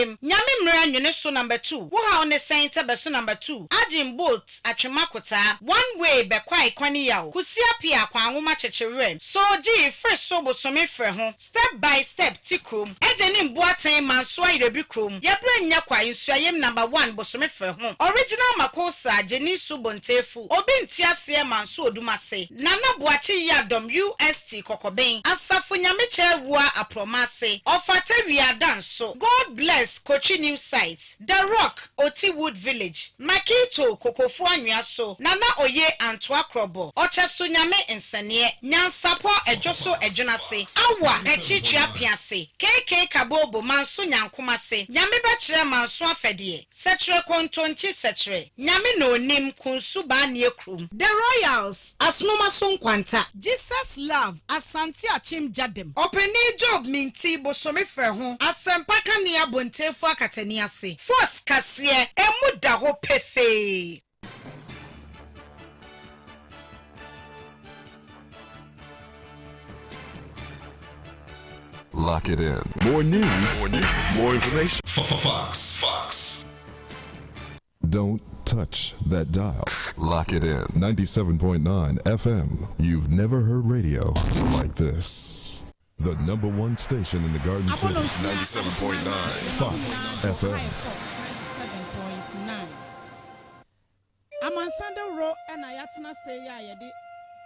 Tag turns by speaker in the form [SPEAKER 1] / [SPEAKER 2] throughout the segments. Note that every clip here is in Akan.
[SPEAKER 1] Nyame mra nwene so number 2. Wo ha on center be so number 2. Ajin boat atwemakota. One way be kwa ikwani yawo. Kusia pia kwa anwoma chechewem. So ji first so bosome frɛ ho. Step by step tikrom. Ejeni mboaten manso ayirebi krom. Yebre nya kwa nsuayem number 1 bosome frɛ ho. Original makosa jeni so bontefu. Obi ntiase manso odumase. Nana boachi ya dom UST kokoben. Asafo nyame chewua apromase. Ofate wiadanso. God bless Kochi New Site. The Rock Otiwood Village. Makito Kokofu Anyaso. Nana Oye Antwa Krobo. Ochasu nyame ensanie. Nyansapo ejoso ejunase. Awa echichia piase. KK Kabobo manso nyankumase. Nyame bachire manso afedie. Setre kontonchi setre. Nyame no nim kunsu ba niekrum. The Royals Asnoma Sonkwanta. Jesus Love Asante Achim Jadem. Openi Job Minti Bosome Frehu. Asempaka ni abontefu akatani ase. Force kasie emu da ho pefe.
[SPEAKER 2] Lock it in. More news, more information. Fox. Don't touch that dial. Lock it in. 97.9 FM. You've never heard radio like this. The number one station in the Garden City. 97.9 Fox FM.
[SPEAKER 3] 97.9. Amansan Dawuro and Ayatna say ya yedi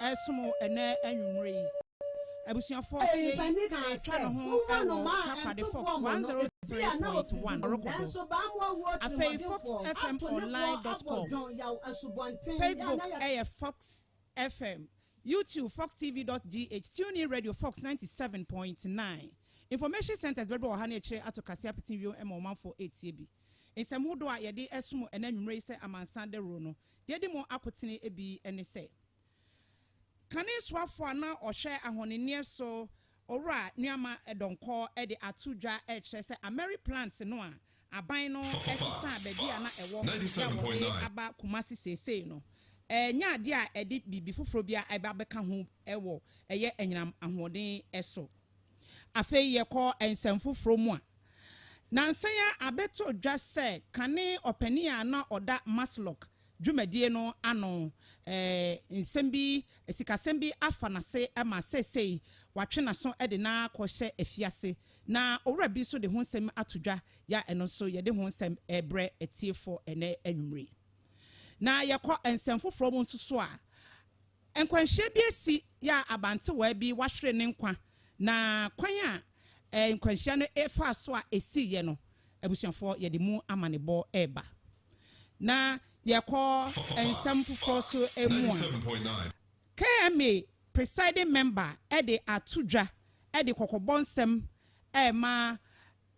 [SPEAKER 3] esmo ene enwumre. Abusuafo say twa no ho tapa de Fox 103.1 Afei foxfmonline.com Facebook Fox FM YouTube foxtv.gh Tune in Radio Fox 97.9 Information Centers bedo ohane chere atokase apitin wi emoma for 8 bi Ensamudo a yede esum enanwumre se Amansan Dawuro no yede mo akotene ebi ene se Kane swafo na ohwe ahonene so ora nuama edonko e de atudwa e kire se Ameri plants no a aban no esisa baabi ana ewo 97.9 aba kumasi sesei no nya ade a edi bibi foforo bia eba beka ho ewo eye enyinam ahoden eso afei ye ko ensem foforo mu a nansan ya abeto dwa se kane opani a na oda Maslock dwumadie no ano nsembi esikasembi afanase ama sesei watwe na so ede na kohye afiase na owura bi so de ho nsem atodwa ya eno so ye de ho nsem ebre etiefo ene anwumre na yakọ ensem foforo mu nso a enkwanhye bi esi ya abante wa bi wahwere ne nkwa na kwan a enkwanhye no efa so a esi ye no abusuafo ye de mu amanebo eba na yakọ ensem foforo so emu a KMA presiding member ede atudwa ede kokobonsem ma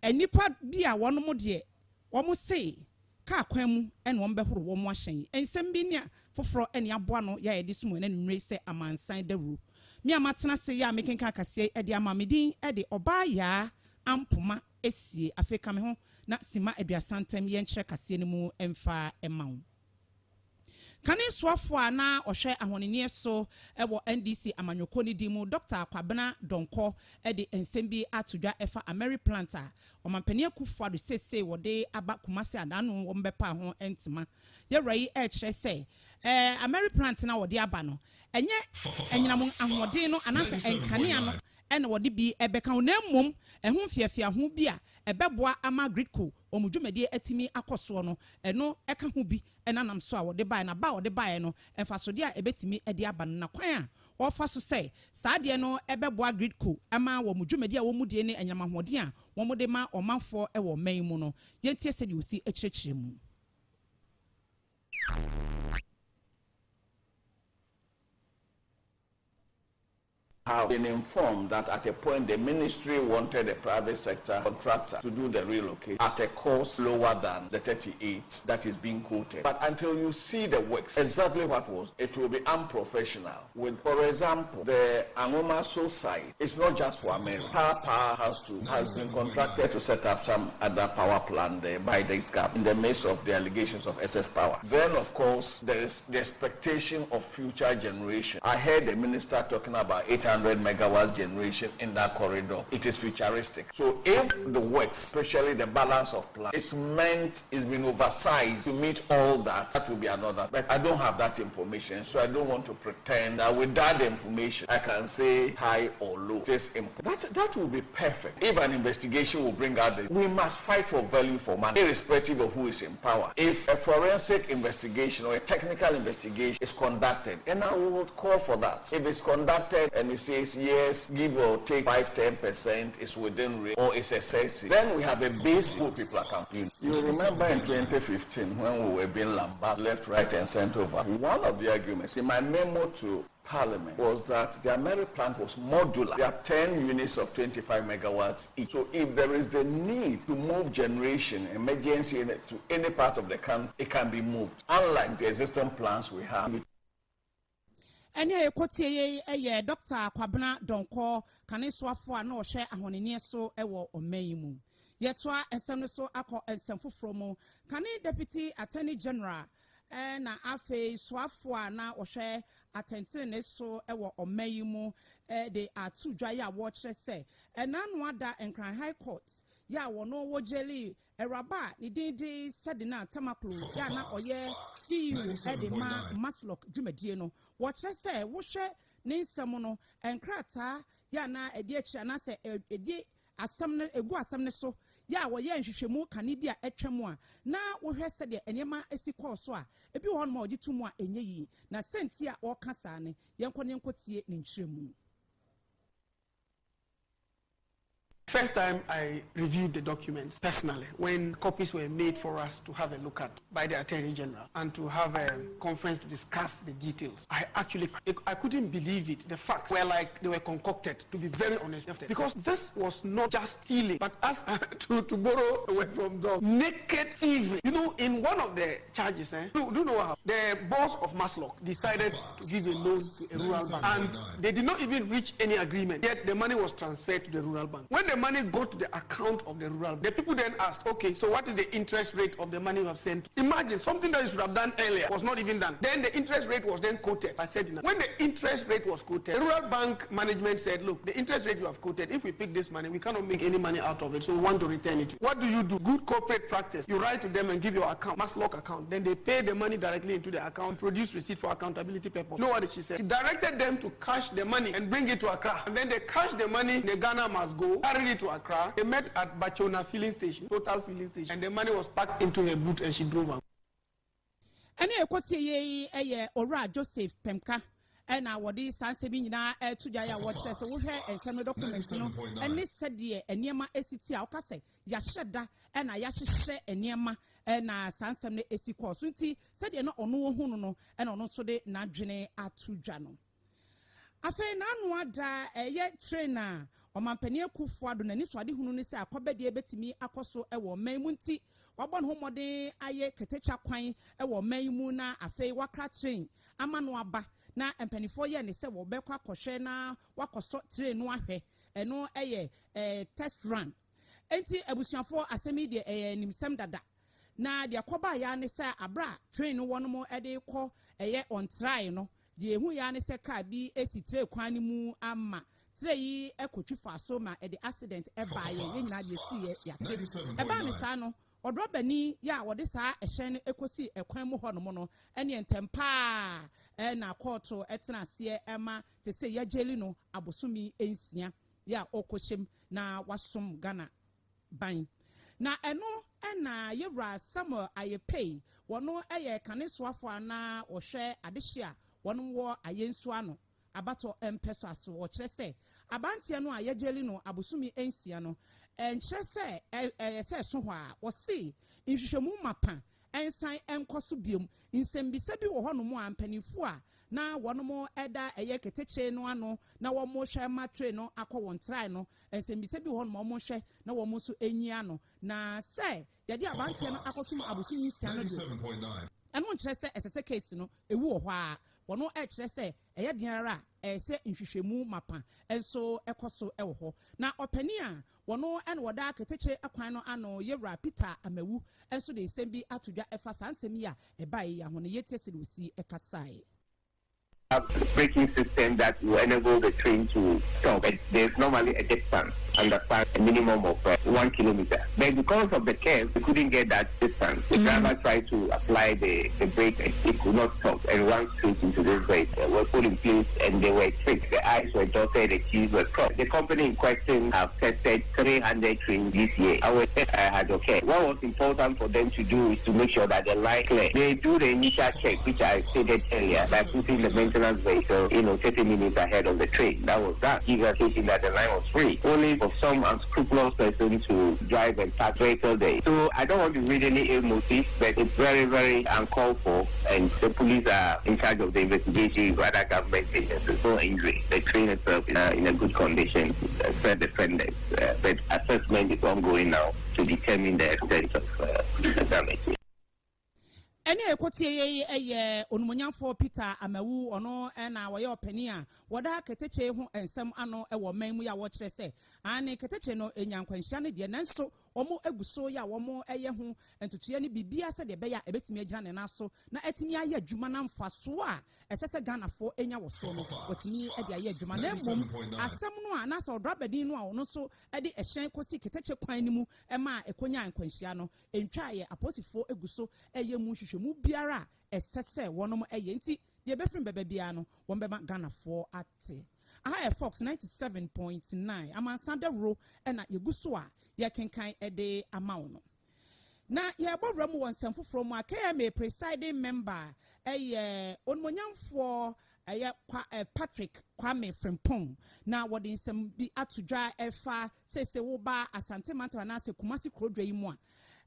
[SPEAKER 3] enipa bi a wono de womo sei ka kwan mu ene won behoro womo ahyen ensem bi ne foforo ene aboa no ya ede sumo ene nwre se Amansan Dawuro mi amatena se ya mekenka kase ede amamedin ede oba ya ampoma esie afeka me ho na sima aduasantem ye nkyere kase ne mu emfa emawo Kane swafo na ohwe ahonene so ewo NDC amanyoko ni dimu Dr. Kwabena Donko ede ensem bi atodwa efa Ameri planter omampani akufo do sese wode aba kumase adano wo mbepa ho entima ye rai kire se Ameri plant na wode aba no enye enyinam ahoden no anase enkane ano ene wode bi ebeka ho na mmom ehun fiafia ho bi a ebeboa ama gridco omudwumade atimi akoso no eno eka ho bi enanam so a wode bae na ba wode bae no emfasode a ebetimi ede aba na kwan a wofa so sei saade no ebeboa gridco ama wo mudwumade a wo mudie ne enyamahoden a wo mude ma omanfo e wo man mu no yentie se de osi ekyerɛkyerɛ mu
[SPEAKER 4] have been informed that at a point the ministry wanted a private sector contractor to do the relocation at a cost lower than the 38 that is being quoted. But until you see the works, exactly what was, it will be unprofessional. With, for example, the Angomaso site, it's not just for America. Power has been contracted to set up some other power plant there by the SCAF in the midst of the allegations of SS power. Then, of course, there is the expectation of future generation. I heard the minister talking about 800 100 megawatts generation in that corridor. It is futuristic. So if the works, especially the balance of plant, it's been oversized to meet all that, that will be another. But I don't have that information, so I don't want to pretend that with that information I can say high or low. That will be perfect. If an investigation will bring out the, we must fight for value for money, irrespective of who is in power. If a forensic investigation or a technical investigation is conducted, and I will call for that. If it's conducted and it says yes, give or take 5-10% is within range or it's excessive, then we have a base who people are campaigning. You remember in 2015 when we were being lambasted left, right, and center over. One of the arguments in my memo to Parliament was that the Ameri plant was modular. There are 10 units of 25 megawatts each. So if there is the need to move generation, emergency to any part of the country, it can be moved. Unlike the existing plants we have.
[SPEAKER 3] And here, Dr. Kwabena Donko, Kaniswafo, no share ahonini so ewo omeimu. Yetwa and some so ako and some from Kani Deputy Attorney General. Na afe swafo na ohwe atentene so ewo omayimu they are two dwaya watch say enanu ada Nkran High Court ya wono wo jeli eraba ni dindi sedina tamaklu ya na oye CEO de Maslok dwumadie no watch say wo hwe ne nsem no enkrata ya na edi achi na se edi asam ne egu asam ne so ya wo ye nhwehwemu kane bia etwemu a na wo hwe se de enema esi course a ebi wo ma ogitumu a enye yi na senti a wo kasa ne yenkone nkotie ne nkyeremu.
[SPEAKER 5] First time I reviewed the documents personally when copies were made for us to have a look at by the Attorney General and to have a conference to discuss the details. I couldn't believe it. The facts were like they were concocted, to be very honest. Because this was not just stealing, but as to borrow away from the naked thievery. You know, in one of the charges, do you know how the boss of Maslok decided to give a loan to a rural bank, and they did not even reach any agreement, yet the money was transferred to the rural bank. When the money go to the account of the rural, the people then asked, okay, so what is the interest rate of the money you have sent? Imagine something that you should have done earlier was not even done. Then the interest rate was then quoted. I said, when the interest rate was quoted, the rural bank management said, look, the interest rate you have quoted, if we pick this money, we cannot make any money out of it, so we want to return it. What do? Good corporate practice. You write to them and give your account, Maslok account. Then they pay the money directly into the account, produce receipt for accountability purpose. You know what she said? She directed them to cash the money and bring it to Accra. And then they cash the money, the Ghana must go, carry it to Accra. They met at Bachona filling station, Total filling station, and the money was packed into her boot and she drove out.
[SPEAKER 3] And a Ora Joseph Pemka. And I would Sansebi na to Jaya watch us and some documents, and this said, dear, and Yama SCT Alcase, Yashada, and I Yashe and Yama, and Sansam Esiko Sunti said you're not on no, and on also de Nadjene Atujano. Afe Nanwa da yet trainer. Omampani Kufuado na niswade hunu ne se akobede betimi akoso ewo manmunti wabon homode aye ketecha kwan ewo manmu na afei wakra train amano aba na empanifo ye ne se wo bekwa akohwe na wakoso train no ahwe eno eye test run enti abusuafo asemi de nimsem dada na de akoba ya ne se abra train no wono ede kɔ eye on try no de hu ya ne se ka bi esi train kwan mu ama Three ekotwifa so ma e the accident e ba ye nyina de si ya e ba me sa no odrobani ya wode sa ehye no ekosi ekwan mu ho no mo no ene ntempa na court etena se ema sese ya jeli no abosumi ensia ya okoshem na wasom Ghana ban na eno na yewra Samuel ayepay wono eye kanesoafo ana ohwe adehia wono wo ayensu ano abato empeso aso o kire se abantie no ayejeli no abosumi ensia no enkyere se se so ho a o se nhwehwemu mapa ensan enkoso biom nsembisa bi wo ho no mo ampanifu a na wono eda eye keteche no ano na wo mo hwe matre no akọ won try no nsembisa bi wo no mo hwe na wo mo so enyia no na se yade abantie no akosum abosumi ensia no do eno nkyere se esese case no ewu wo ho a wono ekire se eye diara se nhwehwemu mapa enso ekoso ewo ho na opani a wono ene woda keteche akwan no ano yewra Peter Amawu enso de sembi atodwa efa sansemi a ebae ya ho ne yete se de osi ekasai
[SPEAKER 6] have a braking system that will enable the train to stop. But there's normally a distance, understand, a minimum of 1 kilometer. But because of the curve, we couldn't get that distance. The driver tried to apply the brake and it could not stop and ran straight into this brake. Were put in place and they were fixed. The I's were dotted, the T's were crossed. The company in question have tested 300 trains this year. I was had okay. What was important for them to do is to make sure that the line clear. They do the initial check, which I stated earlier, by putting the maintenance vehicle, 30 minutes ahead of the train. That was that. Indicating that the line was free. Only for some unscrupulous person to drive and park vehicle there. So I don't want to read any ill motives, but it's very, very uncalled for, and the police are in charge of the investigation with other government agencies. No injury. The train itself is in a good condition, said defenders. But assessment is ongoing now to determine the extent of the damage.
[SPEAKER 3] Any ekotie onumunyamfo Peter Amawu ono na waye opania wada keteche ho ensem ano ewo manmu ya wo kire se ane keteche no enyankwanhia ne de nanso omo eguso ya womo eye ho entutuye ne bibia se de be ya ebetimi agyina ne naso na atimi aye adwuma na mfaso a esese Ghanafo enya wo so no watimi e de aye adwuma na mom asem no a na se odrabadin no a ono so e de ehyen kosi keteche kwan ni mu e ma ekonya ankwanhia no entwaye aposifo eguso eye mu mu biara esese wonom eye nti de befrim bebe bia no won beba Ghanafo ate aha Fox 97.9 Amansan Dawuro na yeguso a ye kenkan ede amawo no na ye bobram won semfoforo mu akaya presiding member onmonyamfo Patrick Kwame Frimpong na wodi nsem bi atodwa efa sese wo ba Asante Manta na se Kumasi Krodwa yi mu a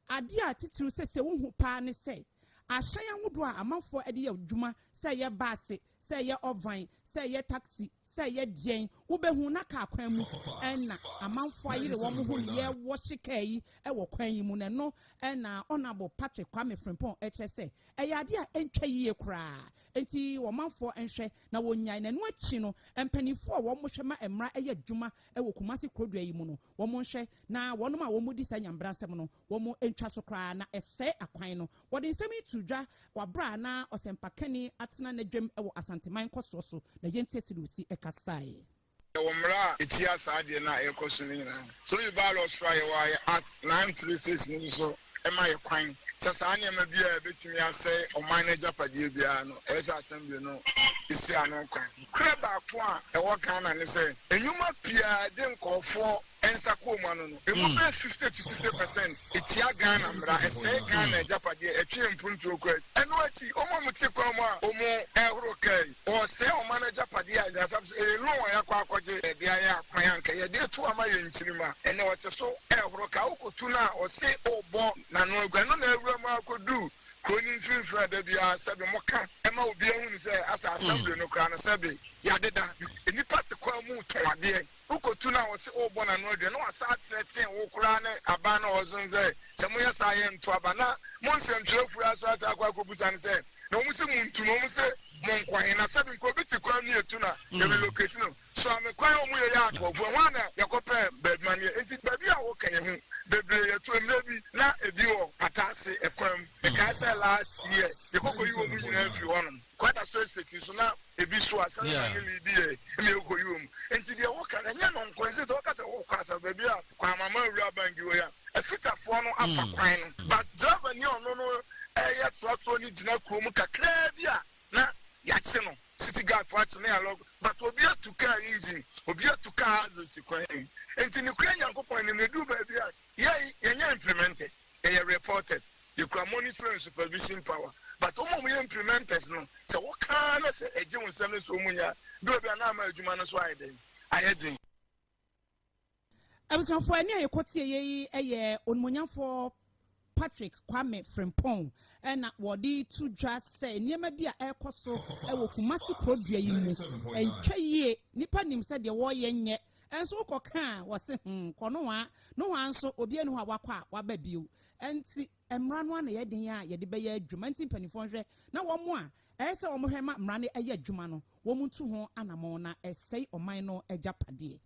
[SPEAKER 3] ade a titiru sese wo hu pa ne se ahyan wodo a amanfo ede ya dwuma se ye base se ye ovan se ye taxi se ye dien wo behu na ka kwan mu na amanfo ayire wo mo hu ye wo hyekai e wo kwan yi mu ne no na honorable Patrick Kwame Frimpong se eye ade a entwa yie kra enti wo manfo enhwe na wonyan na no achi no empanifo a wo mo hwe ma emra eye dwuma e wo Kumasi Krodwa yi mu no wo mo nhwe na wonom a wo mo di sa nyambransem no wo mo entwa so kra na ese akwan no wo de nsemi tudwa wabra na osempakani atena na dwem e wo Asanteman koso so na yente sirusi ekasai
[SPEAKER 7] Omra etia saade na ekoso nyina so you ba lo try why at 936 ni so e ma kwan sasa anya ma bia betimi ase o manager padie bia no esa assembly no isi ano kwan kreba ko a e wo kan na ne se enyuma pia de nkofo ensa ko mu ano no e mo 50 to 60% etia Ghana mra ese Ghana japadie etwe mpuntu okwa eno achi omo muti kwa mo a omo ehoro kai o se o manager padie a sabs no ya kwa akwaje e dia ya kwan anka ye de to ama ye nchirima ene wote so ehoro ka okotu na o se obo na no agwa no na awura ma akodu kroni mfimfira da bia sabe moka e ma obi ehunu se asa assembly no kra no sabe ya deda eni party kwa mu toade ukotu na wose obo na no de no asa atreten wo kra ne aba na ozunze se mo ya sa ye nto aba na mo nsem twerefuru aso asa akwa akobusa ne se na mo se muntu no mo se mo nkwan na sabe ko biti kwa ni etu na e relocate no so amekwan o mu ye ya akofo ho na yakope bedman ye enti baby a wo kan ye hu bebre ye to emrebi na ebi wo patase ekwam e ka say last year ye kokko yi wo mu nyina afi wonom kwata so state so na ebi so asa na lead ye me ko yi wo mu enti de wo kan nya no nkwanse so ka say wo kwasa baby a kwa mama awura bangi wo ya afitafo no afa kwan no but driver ni ono no ye trotro ni dina krom kakra bia na yachi no city guard watch na log but obi atuka engine obi atuka as kwan enti ni kwan yankopon ni medu ba bia ye implemented ye reporters you can monitor and supervision power but omo we implementers no say what can say eje wonsam so munya do bia na ma adwuma no so ayeden ayeden
[SPEAKER 3] abusanfo ani ayekotie ye eye onmonyamfo Patrick Kwame Frimpong na wodi tudwa se niema bia ekoso ewo Kumasi Krodwa yi mu entwa yie nipa nim se de wo ye nye enso koka wo se kono wa no wa nso obi enu ha wakwa waba bio enti emra no na ye den ya ye de be ye adwuma enti mpanifo hwe na wo mo a ese wo mo hwe ma mra ne eye adwuma no wo mu tu ho anamon na esei oman no ejapade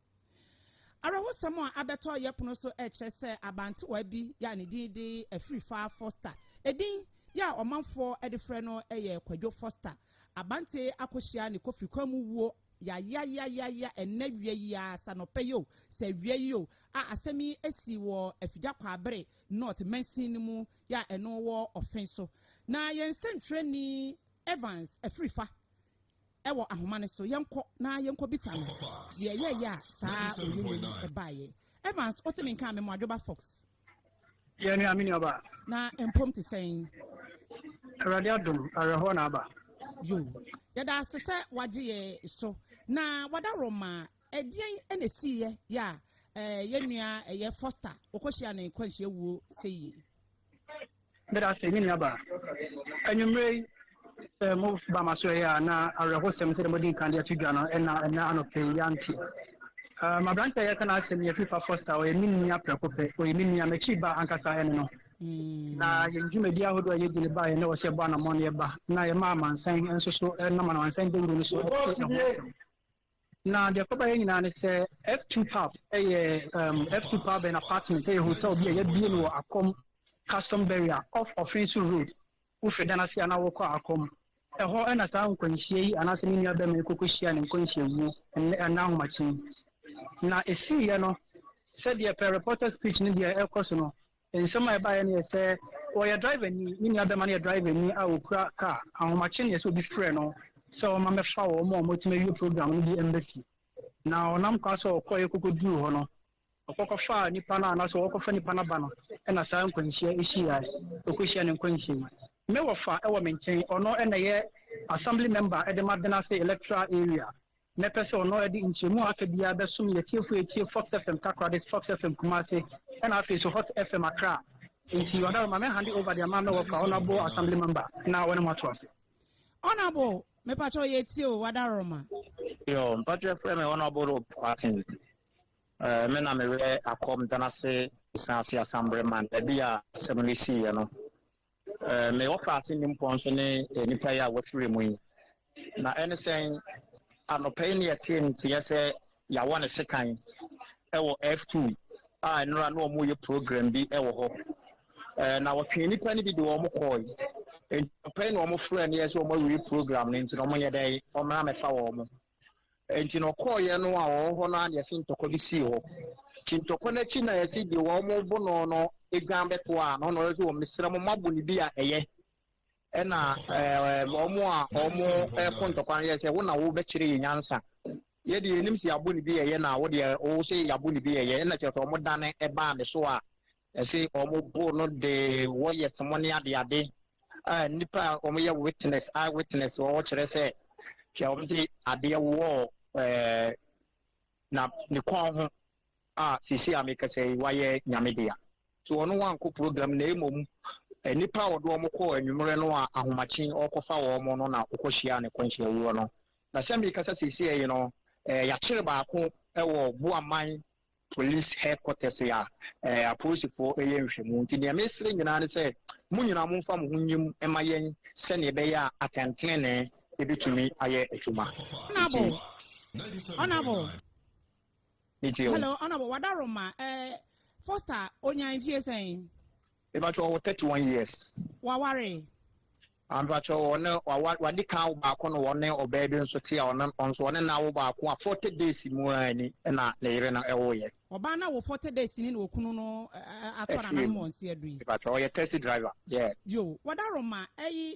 [SPEAKER 3] Arawosamo abeto yepono so eche se abanti wa bi ya ne didi afiri fa foster edin ya omanfo e de frɛ no eye Kwadwo Foster abante akohia ne Kofi Kwamu wuo ya ennawie ya sanopeyo se wieyo asemi esi wo afida kwabere north mensin mu ya eno wo offenso na yensentreni Evans Afrifa ewo ahomane so yenko na yenko bisa no ya saa oyeni ebaye Evans otimi nka me Adwoba Fox
[SPEAKER 8] ye ni amini aba
[SPEAKER 3] na empom te sen
[SPEAKER 8] radiadum areho na aba
[SPEAKER 3] yo yada sese waje so na wada roma edien enesiye ya yenua eye Foster okohia ne kwanhia wuo seyi
[SPEAKER 8] beda se ni aba anyumrei mo ba maso ya na areho sem se de modin kan de atudwa no na anope yanti ma branch ya kana asem ye FIFA Foster o yemi nya prekope o yemi nya mechi ba ankasa ene no na yenjumedi ahodo ye gile ba ye na wo se ba na mon ye ba na ye ma Amansan enso so na ma Amansan Dawuro so na de ko ba ye nyina ne se F2 pub F2 pub and apartment hotel bi ye bie no akom custom barrier off Offensive Road wo fedana sia na wo ko akom ho na sa nkwanhie yi anase ni nua ba me kokohia ne nkwanhie wu na ahomachi na esi ye no said the reporter speech ni dia ekoso no in some by any say or your driver ni other man your driver ni a okura car ahomachi ne so bi frɛ no so ma me fa wo mo motime you program ni di embassy na onam kwa so okoye kokoduru ho no okoko fa nipa na na so okofa nipa na ba no na sa nkwanhia eshi ya okohia ne nkwanhia me wo fa e wo menchen ono na ye assembly member e de madena say electoral area me pese ono e di nchemu aka bia be sum ye tie Fox FM Takrades Fox FM Kumase na afi so Hot FM Accra nti wada ma me hand over the man wo fa honorable assembly member na wona mato ase
[SPEAKER 3] honorable me pacho ye tie o wada roma
[SPEAKER 9] yo mpacho frame honorable party me na me re akom danase sanse assembly man e bia seminisi ye no me offer ase nimponso ne nipa ya wafire mu yi na anything anopai ne yɛte ntiɛ sɛ yɛawɔ ne sekan ɛwɔ F2 a nora no ɔmo yɛ program bi ɛwɔ hɔ na wɔtwe nipa ne bi de wɔn kɔɔ anopai ne ɔmo frɛ ne yɛ sɛ ɔmo yɛ program ne nti na ɔmo yɛ dɛ ɔmo na mɛfa wɔn nti na ɔkɔɔ yɛ no a wɔwɔ hɔ no a yɛsi ntɔkɔ bi si hɔ nti ntɔkɔ n'akyi na yɛsi de wɔn bo no eguan bɛto a na ɔno yɛ sɛ wɔn mesrɛ mo mabo ne bi a ɛyɛ ena omo kontokwan ye se wona wo bekire ye nyansa ye de enim si abo ni bi ye na wo de wo se yabo ni bi ye na cheto omo dane e ba ne so a e se omo bo no de wo ye semone ade nipa omo ye witness eyewitness wo kire se che omo de ade wo na ni kon ho sisi ameka se waye nyamedea so ono wanko program na emom nipa wodo omo ko anwumre no a ahomachi okofa wo mo no na okohia ne kwanhia wuo no na sɛmi kasa sisi yi no ya kyere baako ɛwɔ Buaman police headquarters ya apolisipo ɛyɛ nhwɛmu nti ne mesre nyina ne sɛ mu nyina mo mfa mo hunyim ɛma yɛn sɛ ne bɛyɛ atɛntene ne ebitumi ayɛ adwuma
[SPEAKER 3] honorable
[SPEAKER 9] hello
[SPEAKER 3] honorable wadaroma Foster onya mfie sɛn
[SPEAKER 9] about 31 years.
[SPEAKER 3] Waware.
[SPEAKER 9] I'm about wadi ka baako no one obebi nso tia on so one na wo baako a 40 days mu ani na lere na ewo ye.
[SPEAKER 3] Oba na wo 40 days ni na okunu no atora na mo nse adui.
[SPEAKER 9] About o ye taxi driver. Yeah.
[SPEAKER 3] Yo, wadaroma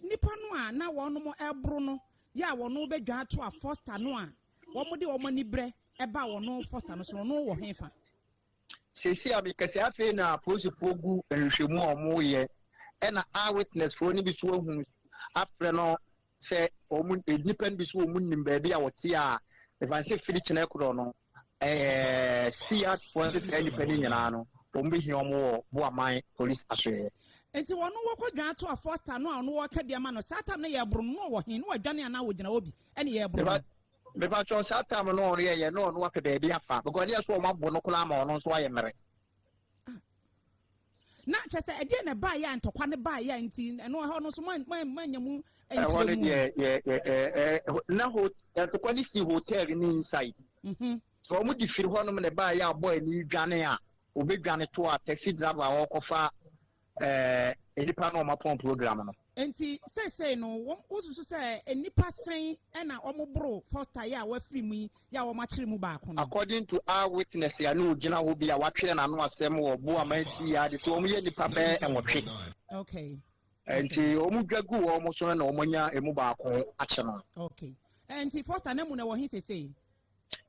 [SPEAKER 3] nipa no a na wono mo ebro no ya wono bedwa ato a Foster no a wo mo de wo mani bre eba wono Foster no so no wo henfa.
[SPEAKER 9] Sisi abikasi afi na polisi pogu nhwemu omo ye na eyewitness for ni bi so hu afre no se omu nipa bi so omu nim ba bi a wote a evanse firi kina ekro no sia for se nipa ni nyina no omu bi hi omo wo Buaman police asoye
[SPEAKER 3] enti wono wo kwadwa to a Foster no a no wo ka bia ma no satam na ye bro no wo hin no adwane ana wo gina obi ene ye bro
[SPEAKER 9] Beba cho satam no ye no no ka be afa because yes wo mabo no kula ma ono so aye mere
[SPEAKER 3] na chese ede na ba ya ntokwa ne ba ya nti no ho no so manyamu
[SPEAKER 9] enchiremu na ho ntokwa ni si hotel ni inside so mu di firi ho no ne ba ya boy ni dwane a obedwane to a taxi driver wo kofa edipa no ma pon program no
[SPEAKER 3] enti say no wosusu say enipa sen na omobro first time ya wa free mu ya wo machire mu ba ko no
[SPEAKER 9] according to our witness ya no gina ho bia wa twere na no asem wo bo amansi ya de so omo ye nipa be enwotwe
[SPEAKER 3] okay
[SPEAKER 9] enti omo dwagu wo mo so na omo nya emu ba ko ache no
[SPEAKER 3] okay enti first time na mu na wo hin say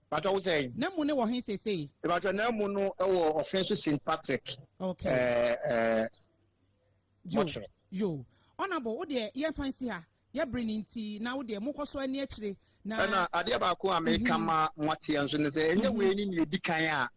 [SPEAKER 9] but I was saying
[SPEAKER 3] na mu ne wo hin say
[SPEAKER 9] but na mu no e wo offense St Patrick
[SPEAKER 3] okay yo honorable wo de ye fancy ha ye bring nti na wo de mokoso ani akire
[SPEAKER 9] na ade ba ko America ma nwate enso ne say enye we ni ne dikan a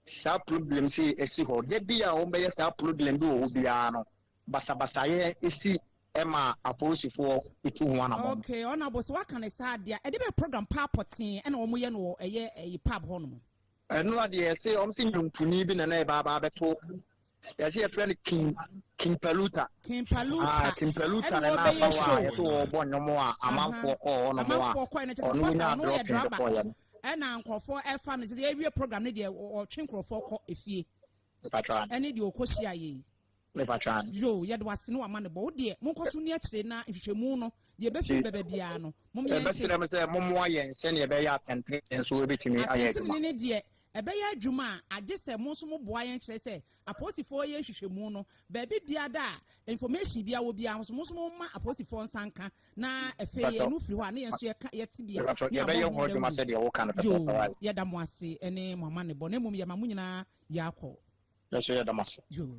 [SPEAKER 9] sa problem si esi ho de bia o be sa problem bi o bia no basa ye esi ema aposifo itu ho ana
[SPEAKER 3] okay honorable so what can I say dia e de be program papotin e na wo ye no eye pub ho no
[SPEAKER 9] eno ade say o msi nyumpuni bi na na e ba beto ya see a friend King Paluta na ba wa ya to bo nyomo a amanfo ko no mo a no nya no ye draba
[SPEAKER 3] e na nkofo e fa no say e program ne de o twenkrofo ko efie
[SPEAKER 9] patron
[SPEAKER 3] ene de okohia ye
[SPEAKER 9] me patron
[SPEAKER 3] yo ye de wase no ama ne bo de monkoso ni akire na hwehwemu no de be fi bebe bia no mom ye
[SPEAKER 9] be sire me say mom wa ye nse ne be ya atente enso we betimi aye aduma
[SPEAKER 3] ne de ebe ya adwuma agese mo so mo boa yen kire se apostifo ye hwehwemu no ba bibia da information bia wo bia so mo ma apostifo nsanka na efe ye no firi ho na yenso ye ti bia
[SPEAKER 9] ya be ye ho adwuma se de wo kan
[SPEAKER 3] pe ye da mo ase ene mo ma ne bo na mum ye ma munyina ya akọ
[SPEAKER 9] so ye da mo ase
[SPEAKER 3] jo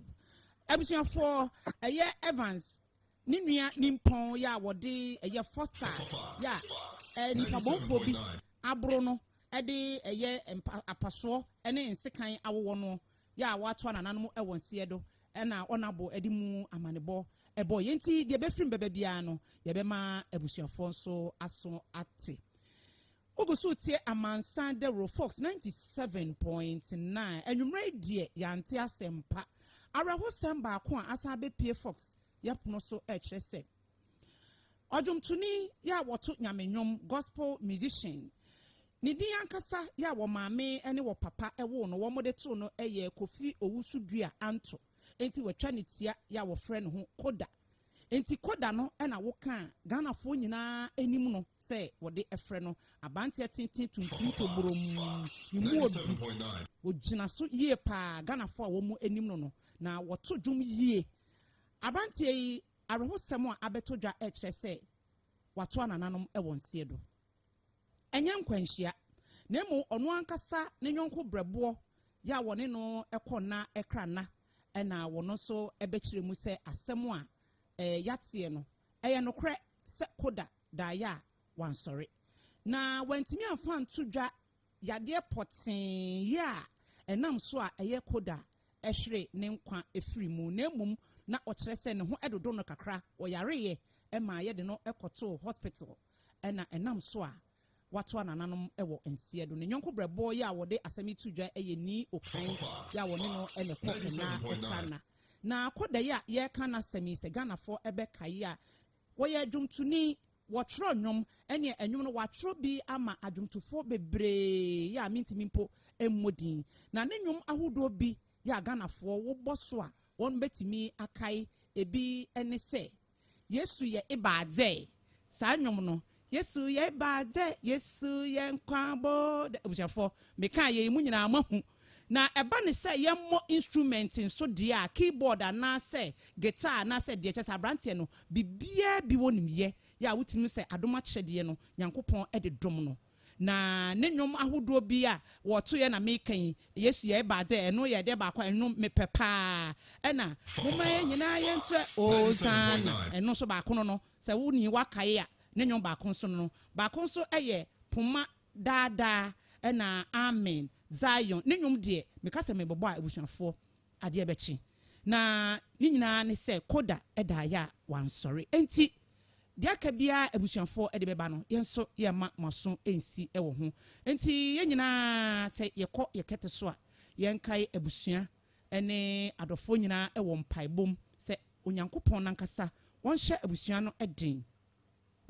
[SPEAKER 3] abusuafo eye Evans ni nua ni mpon ya wode eye Foster ya nipa bonfo bi abro no ede eye apaso ene nsekan awowo no ya wato anananum ewo nsie do na onabo edi mu amanebo ebo yenti de be frim bebe bia no ye be ma abusuafo nso aso ate ogusu tie Amansan Dawuro Fox 97.9 enwumre die yante asempa araho samba ko asa be pie Fox yapno so kire se odwumtuni ya woto nyamenwom gospel musician Nidi yankasa ya wo maame ene wo papa ewo no wo mode to no eye Kofi Owusudua anto enti watwa ne tia ya wo friend ho koda enti koda no ena wo kan Ghana fo nyina enim no se wode efre no abante tintin tuntum to borom imu obi wo gina so yie pa Ghana fo a wo mu enim no na woto dwum yie abante yi arehosem a abeto dwa kire se wato anananom ewo nsie do enye nkwanhia na emu ono ankasa ne nyonko brebo ya wone no ekona ekrana na wono so ebekire mu se asem a yatie no eye no kre se koda da ya wansori na wantimi afa ntodwa yade potin ya enam so a eye koda ehwere ne nkwa efiri mu na emum na okire se ne ho edodo no kakra wo yareye ema ye de no ekoto hospital na enam so a watu anananom ewo ensie do ne nyonko brebo ya wode asemi tudwa eye ni okan ya wone no ene ko na ekana na koda ya ye kana semi se Ghana fo ebe kai a wo ye dwumtuni wo tro nwom ene enwom no wa tro bi ama adwumtufo bebre ya mintimi mpo emmodin na ne nwom ahodo bi ya Ghana fo wo boso a won betimi akai ebi ene se Yesu ye ibaadze sa nwom no Yesu ye baze Yesu ye nkwabo bushafo meka ye mu nyina amahu na eba ne se ye mo instrument so dia keyboard na se guitar na se dia chesa brante no bibia bi wonim ye ya wutimi se adoma chede no Nyankopon ede dom no na ne nwom ahodo bi a woto ye na mekan Yesu ye baze eno ye de ba kwa eno mepepa na moma nyina ye ntre ozana eno so ba kono no se woni wakaye a ne nyon ba konso no ba konso eye poma dada na amen Zion ne nyom de meka se mebebo a ebusuafo ade bechi na ni nyina ne se koda eda ya wansori enti de aka bia ebusuafo ede beba no yenso ye ma maso ensi ewo ho enti ye nyina se yekọ yekete so a yenkai ebusua ene adofo nyina ewo mpaibom se Onyankopon nankasa wonhye ebusua no eden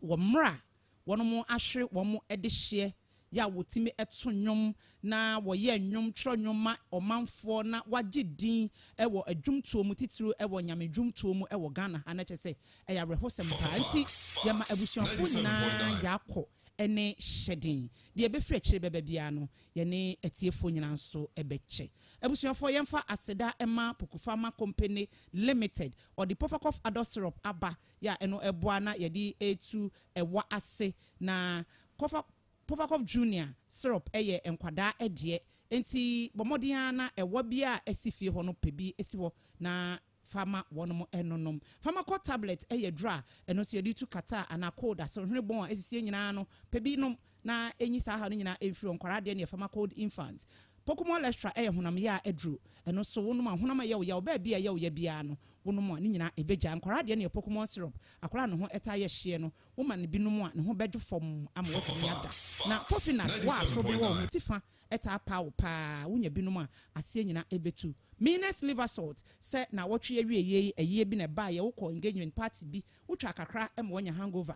[SPEAKER 3] wo mra wono mo ahwe wo mo ede hye ya wotimi eto nnwom na woye nnwom tro nnwoma omanfo na wagye din ewo adwumtuo mu titiro ewo nyamedwumtuo mu ewo Ghana ha na kyese eya rehosem pa nti yama abusuafo nyina yakọ ene shedding de ebefre kire bebebia no ye ne etiefo nyina nso ebeche abusuafo yemfa aseda ema pokufama company limited or the Pofakov adult syrup aba ya eno eboa na ye di etu ewa ase na Pofakov junior syrup eye enkwada edie enti bomodia na ewa bia esifie ho no pebi esiwo na Pharma wonom enonom Pharmacol tablet eye dra eno so yedi tu kata ana cold aso hwene bon esisie nyina no pebi nom na enyi sa ha no nyina emfiri onkwara de ne Pharmacol infant Pokemon Lestra eye honam ya edru eno so wonom honam ye wo ba bia ye wo ya bia no wonom ne nyina ebeja nkwara de ne Pokemon syrup akwara no ho eta ye hye no woma ne binom a ne ho bedwo fom ama wotumi ada na Popinat wa so bi wo mutifa eta pawo pa wonya binom a asie nyina ebetu Meanness liver salt se na wotwe awie eye bi na ba ye wokọ engagement party bi wotwa kakra em wonya hangover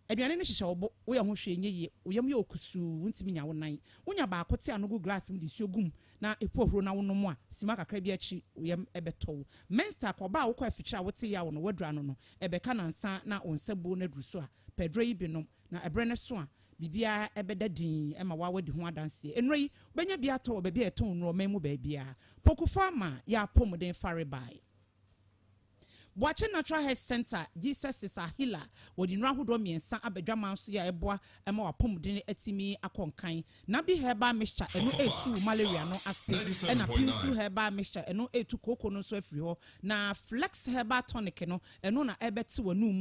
[SPEAKER 3] aduane ne hyehyɛ obo wo ye ho hwe nye ye wo yam ye okusu wontimi nya wonan wonya ba akote anogo glass mu di suogum na epohuro na wonom a sima kakra bi achi wo yam ebeto mensta ko ba wokọ afikyira wote ya wo no wadura no no ebeka na nsa na onsabu na duruso a pedro yi binom na ebre ne so a bibia ebeda din ema wawadi ho adanse enrei benya bia to be bia ton no memu ba bia pokufa ma ya pomoden fare bai Boache Natural Health Center Jesus is a healer wodi nra hodo miensa abadwama so ya eboa ema wapomden atimi akonkan na bi herbal mixture eno etu malaria no ase ena pinsu herbal mixture eno etu koko no so afiri ho na flex herbal tonic no eno na ebete wanu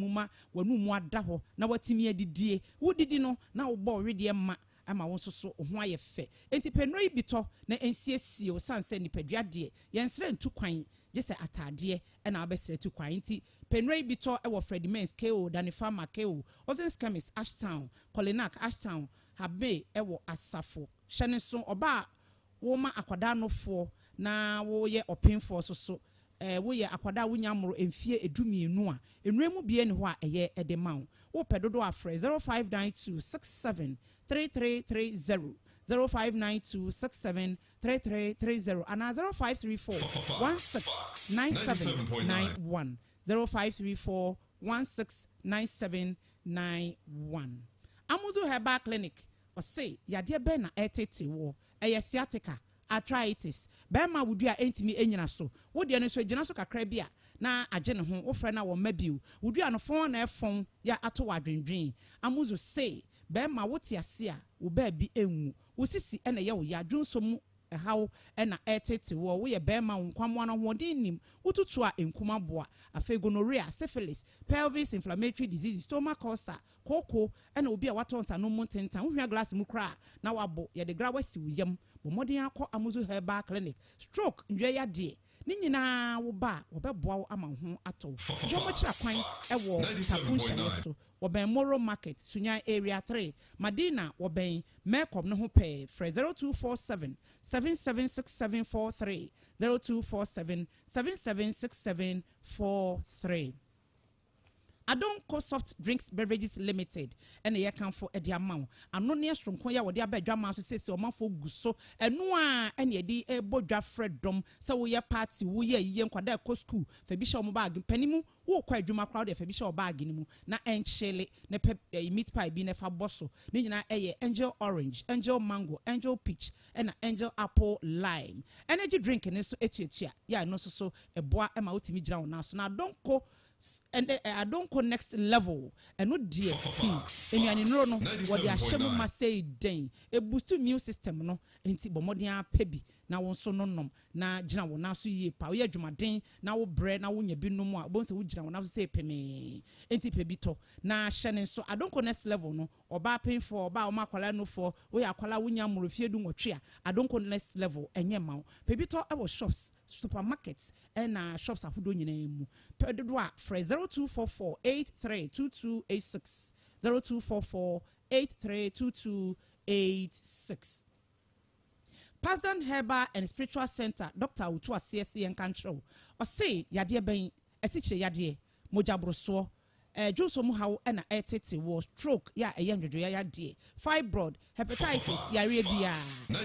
[SPEAKER 3] mu ada ho na watimi adidie wodidi no na wo bo wede ma ama won so ho aye fe enti penoi bito na ensiesie o sanse nipadua de yensre ntu kwan jese atade na abesre tu kwan nti penoi bito e wo Freddy Mens KO Danny Farmer KO Ozens Chemist Ashtown Kolinak Ashtown habe e wo asafo hyene so oba wo ma akwada no fo na wo ye openfo so wo ye akwada wonya moro emfie edumienu a enremu bie ne ho a eye edema wo pedodo afre 0592673330 0592673330 and 0534169791 0534169791 Amuzu Herbal Clinic or say yade be na etete wo eye sciatica arthritis bema wudu a entimi enyina so wo de no so gina so kakra bia na agye ne ho wo frɛ na wo mabiu wudu a no fon na efon ya ato wadwendwen Amuzu say bema wote ase a wo ba bi enwu wo sisi ena ye wo ya dwonso mu ehaw ena etete wo ye bema nkwamwa no hodin nim wotutu a enkuma boa afa gonorrhea syphilis pelvis inflammatory disease stomach ulcer koko ena obi a watonsa no montentan wo hwa glass mu kra na wabo ye de gra wasi wuyam bo modern akọ Amuzu Herbal Clinic stroke ndwe ya de ni nyina wo ba wo beboa wo ama ho ato jomo kira kwan ewo tafunhye so wo ben Moro Market Sunya area 3 Madina wo ben Mekom no ho pe 0247 776743 0247 776743 Adonko Soft Drinks Beverages Limited ene ye kan for edi amount ano ne sonko ya wode abadwa ma so sese o mafo guso eno a ene edi ebodwa fredom se wo ye party wo ye yiye nkwada ko school fa bi sha o bag panimu wo kwa adwuma crowd fa bi sha o bag ni mu na enchele ne meat pie bi ne fa boso ne nyina eye Angel Orange, Angel Mango, Angel Peach and Angel Apple Lime energy drink ne so etuatua ya no so eboa ema otimi gira wo na so na Adonko and I don't go next level and no dear any no what they are shemu ma say den a boost immune system no enti bomodian pebi na won so no na gina wo na so ye pa wo adwumaden na wo bre na wo nya bi no mu a bon se wo gina wo na so say peme enti pebi to na hyene so I don't go next level no oba pen for oba o makwala no for wo ya kwala wo nya morofie du nwotwe a I don't go next level enye ma pebi to e wo shops supermarkets and shops ahodo nyina mu pedodo a 0244832286 0244832286 Pasdan Herbal and Spiritual Center Dr. Utua CSC and Control or say yade ben esiche yade mojabroso juice mu hawo na etete wo stroke ya ndwodwo ya de fibroid hepatitis yare bia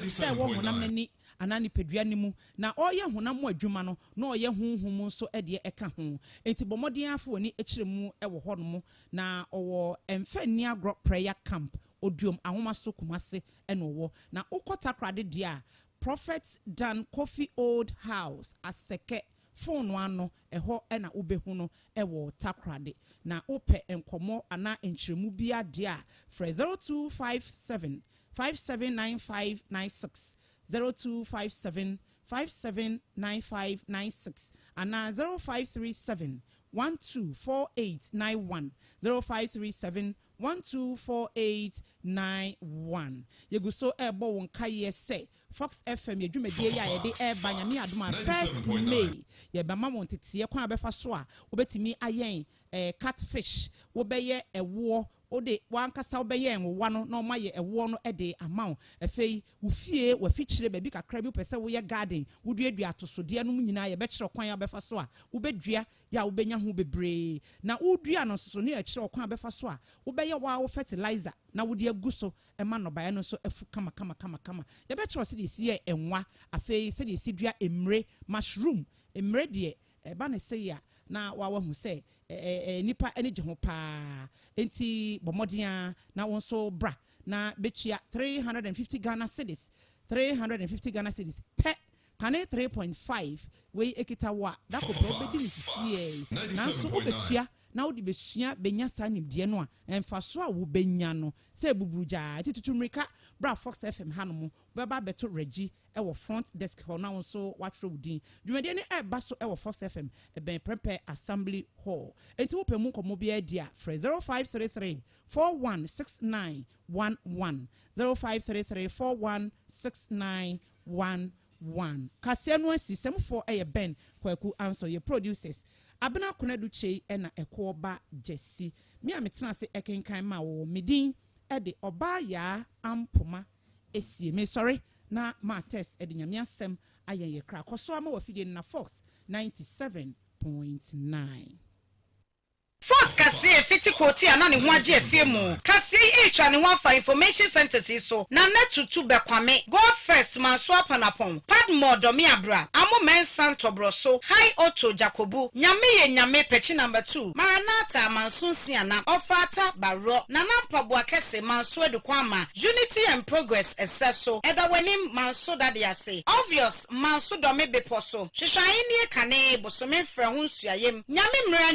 [SPEAKER 3] say wo honam nani anani pedua ni mu na oye honam mu adwuma no na oye honhom nso de eka ho enti bomodin afo ni ekiremu wo ho no na owo emfani agro prayer camp odium ahoma so kumase eno na ukota krade dia Prophet Dan Coffee Old House aseke phone wano eho na ubehu no ewo takrade na ope enkomo ana enchiremu bia dia for 0257 579596 0257 579596 ana 0537 124891 0537 124891 yeguso ebo wonka yese Fox FM yedwumadie ya yede eba nyame adoma 1st May ye ba ma montete kwa befa so a obetimi ayen catfish wo beye ewo ode wankasa wo beye enwa no na o maye ewo no ede amount efei wo fie wa fichire ba bi kakra bi pese wo ye garden wo duadua atosode no nyina ye be kire kwan ya befa so a wo bedua ya wo benya ho bebre na wo dua no so ne ya kire kwan befa so a wo beye wa fertilizer na wo de aguso ema no bae no so afu kama ye be kire se de si ye enwa afei se de si dua emre mushroom emre de eba ne se ya na wa hu se nipa ene je ho pa enti bomodia na wonso bra na betua 350 Ghana cedis 350 Ghana cedis pe kane 3.5 we ekita wa da ko bro be di nsie na so obetua na wo di besua benya sanimde no a emfa so a wo benya no se bubuja titutumrika bra Fox FM hanom beba beto regi ewo front desk ho na wonso watro wudin dwumade ne eba so ewo Fox FM ben prepare assembly hall enti wo pemu komo bia dia 0533 416911 0533 416911 kasiano asisemfo ben kwaku answer your producers abena konadu chei na ekoba jesi mi ametena se ekenkan ma wo medin de oba ya ampoma esie me sorry na ma test de nyame asem ayeye kra koso ama wafide na Fox 97.9
[SPEAKER 1] First kasi fiti koti ana ne ho age afie mu kasi echa ne ho fa information centers so na netutu bekwame God first man so apanapon padmo domi abra Amansan tobroso high auto jacobu nyame ye nyame pechi number 2 maranata Amansan siana ofata baro na nampabu akese manso edukwama unity and progress eseso edawanim manso dade ase obvious manso domi beposo hwehwan ne kane bosome fra ho nsuayem nyame mra